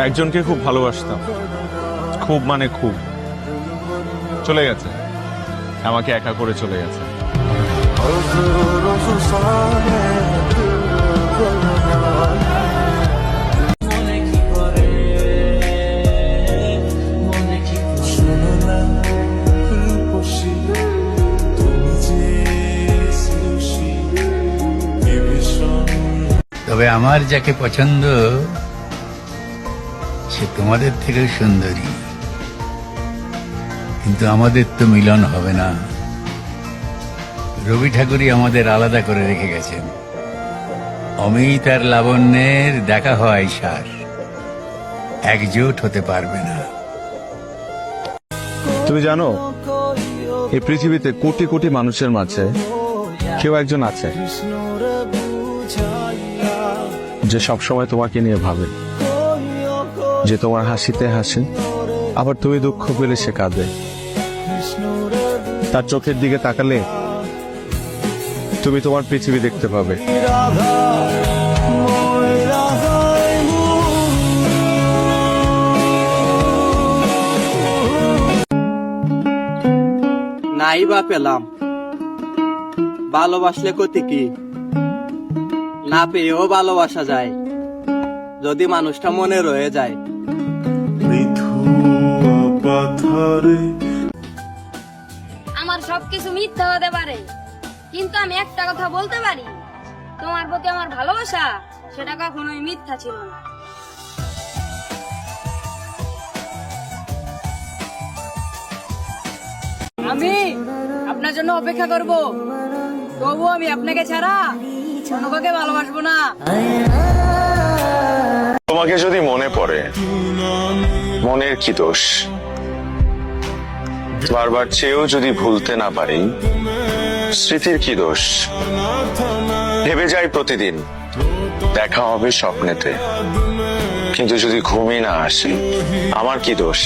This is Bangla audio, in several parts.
একজনকে খুব ভালোবাসতাম, খুব মানে খুব। চলে গেছে, আমাকে একা করে চলে গেছে। তবে আমার যাকে পছন্দ সে তোমাদের থেকেও সুন্দরী, কিন্তু আমাদের তো মিলন হবে না। রবি ঠাকুরই আমাদের আলাদা করে রেখে গেছেন। অমিত আর লাবণ্যের দেখা হয় সার, একজোট হতে পারবে না। তুমি জানো, এই পৃথিবীতে কোটি কোটি মানুষের মাঝে কেউ একজন আছে যে সবসময় তোমাকে নিয়ে ভাবে, যে তোমার হাসিতে হাসে, আবার তুমি দুঃখ পেলে সে কাঁদে। তার চোখের দিকে তাকালে তুমি তোমার পৃথিবী দেখতে পাবে। নাই বা পেলাম, ভালোবাসলে ক্ষতি কি? না পেয়েও ভালোবাসা যায় যদি মানুষটা মনে রয়ে যায়। আমার সবকিছু মিথ্যা হতে পারে, কিন্তু আমি একটা কথা বলতে পারি, তোমার প্রতি আমার ভালোবাসা সেটা কখনোই মিথ্যা ছিল না। আমি আপনার জন্য অপেক্ষা করব, তবু আমি আপনাকে ছাড়া অন্য কাউকে ভালোবাসবো না। তোমাকে যদি মনে পড়ে, মনের কি দোষ? বারবার চেয়েও যদি ভুলতে না পারি, স্মৃতির কি দোষ? ভেবে যাই প্রতিদিন দেখা হবে স্বপ্নেতে, কিন্তু যদি ঘুমই না আসে, আমার কি দোষ?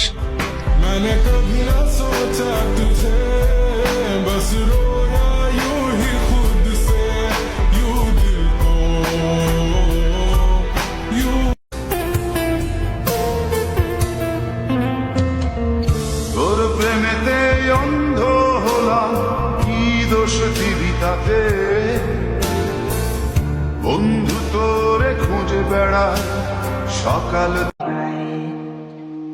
তোর প্রেমেতে অন্ধ হলাম, কি দোষ দিবি তাতে? বন্ধু তোরে খুঁজে বেড়ায় সকাল।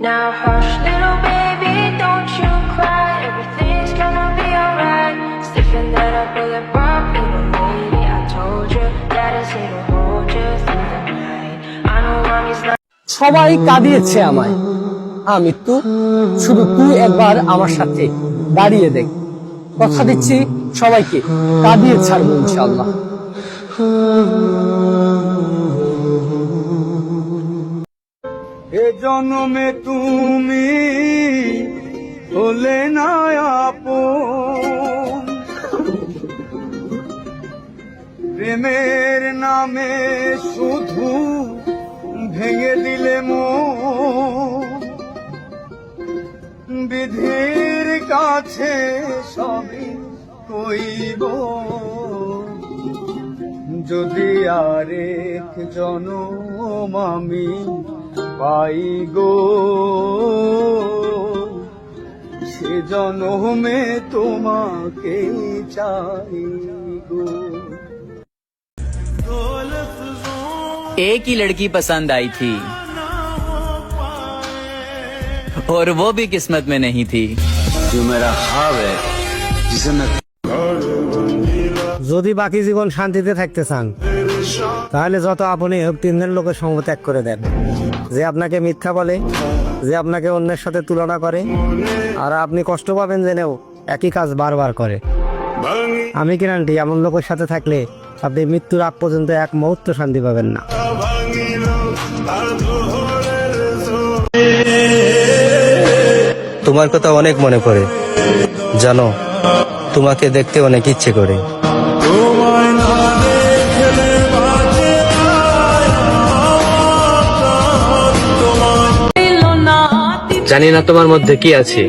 Now hush little baby, don't you cry, everything's gonna be alright. Stiffen that up, bullet rock, little lady, I told you that it's here to hold you through the night. I know mommy's not. সবাই কাঁদিয়েছে আমায়, আমি তো শুধু তুই একবার আমার সাথে দাঁড়িয়ে দেখ। কথা দিচ্ছি সবাইকে কাঁদিয়ে ছাড়বো ইনশাআল্লাহ। এ জন্মে তুমি হলে না আপন, প্রেমের নামে শুধু ভেঙে দিলে মন। বিধির কাছে সবই কইব, যদি আরেক জনম আমি পাই গো, সে জনমে তোমাকে চাই গো। एक ही लड़की पसंद आई थी और वो भी किस्मत में नहीं थी। जो मेरा ख्वाब है जिसे मैं যদি বাকি জীবন শান্তিতে থাকতে চান, তাহলে যত আপনি হোক তিনজন লোকের সঙ্গ ত্যাগ করে দেন, যে আপনাকে মিথ্যা বলে, যে আপনাকে অন্যের সাথে তুলনা করে, আর আপনি কষ্ট পাবেন জেনেও একই কাজ বারবার করে। আমি গ্যারান্টি এমন লোকের সাথে থাকলে আপনি মৃত্যুর আগ পর্যন্ত এক মুহূর্ত শান্তি পাবেন না। তোমার কথা অনেক মনে পড়ে, জানো তোমাকে দেখতে অনেক ইচ্ছে করে। জানি না তোমার মধ্যে কি আছে,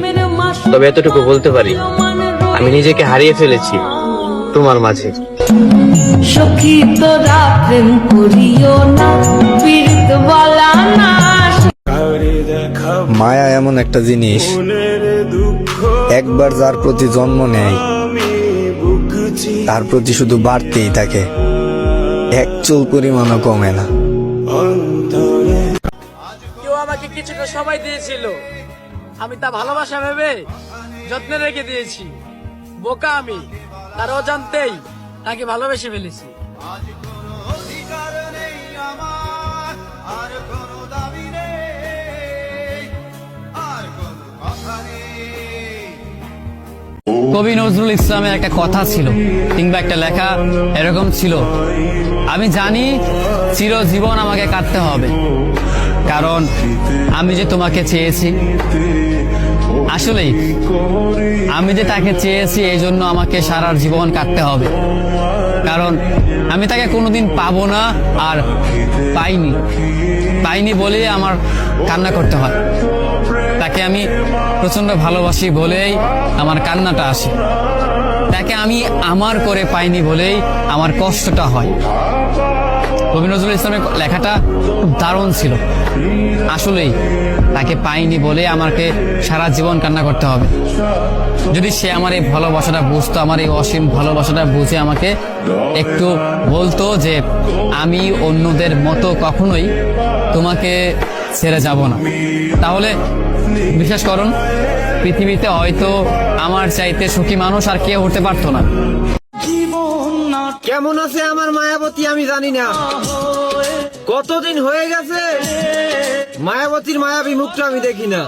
তবে এতটুকু বলতে পারি, আমি নিজেকে হারিয়ে ফেলেছি তোমার মাঝে। সখী তোরা প্রেম করিও না, পীড়িত বলা না। মায়া এমন একটা জিনিস, একবার যার প্রতি জন্ম নেয় তার প্রতি শুধু বাড়তেই থাকে, এক চুল পরিমাণও কমে না। কেউ আমাকে কিছুটা সময় দিয়েছিল, আমি তা ভালোবাসা ভেবে যত্নে রেখে দিয়েছি। বোকা আমি, তার অজান্তেই তাকে ভালোবেসে ফেলেছি। কবি নজরুল ইসলামের একটা কথা ছিল কিংবা একটা লেখা এরকম ছিল, আমি জানি চিরজীবন আমাকে কাটতে হবে, কারণ আমি যে তোমাকে চেয়েছি। আসলেই আমি যে তাকে চেয়েছি এই জন্য আমাকে সারা জীবন কাটতে হবে, কারণ আমি তাকে কোনোদিন পাবো না, আর পাইনি বলে আমার কান্না করতে হয়। তাকে আমি প্রচন্ড ভালোবাসি বলেই আমার কান্নাটা আসে, তাকে আমি আমার করে পাইনি বলেই আমার কষ্টটা হয়। কবি নজরুল ইসলামের লেখাটা খুব দারুণ ছিল। আসলেই তাকে পাইনি বলে আমাকে সারা জীবন কান্না করতে হবে। যদি সে আমার এই ভালোবাসাটা বুঝতো, আমার এই অসীম ভালোবাসাটা বুঝে আমাকে একটু বলতো যে আমি অন্যদের মতো কখনোই তোমাকে ছেড়ে যাব না, তাহলে বিশ্বাস করুন পৃথিবীতে হয়তো আমার চাইতে সুখী মানুষ আর কেউ হতে পারতো না। কেমন আছে আমার মায়াবতী আমি জানি না, কতদিন হয়ে গেছে মায়াবতীর মায়াবী মুখটা আমি দেখি না।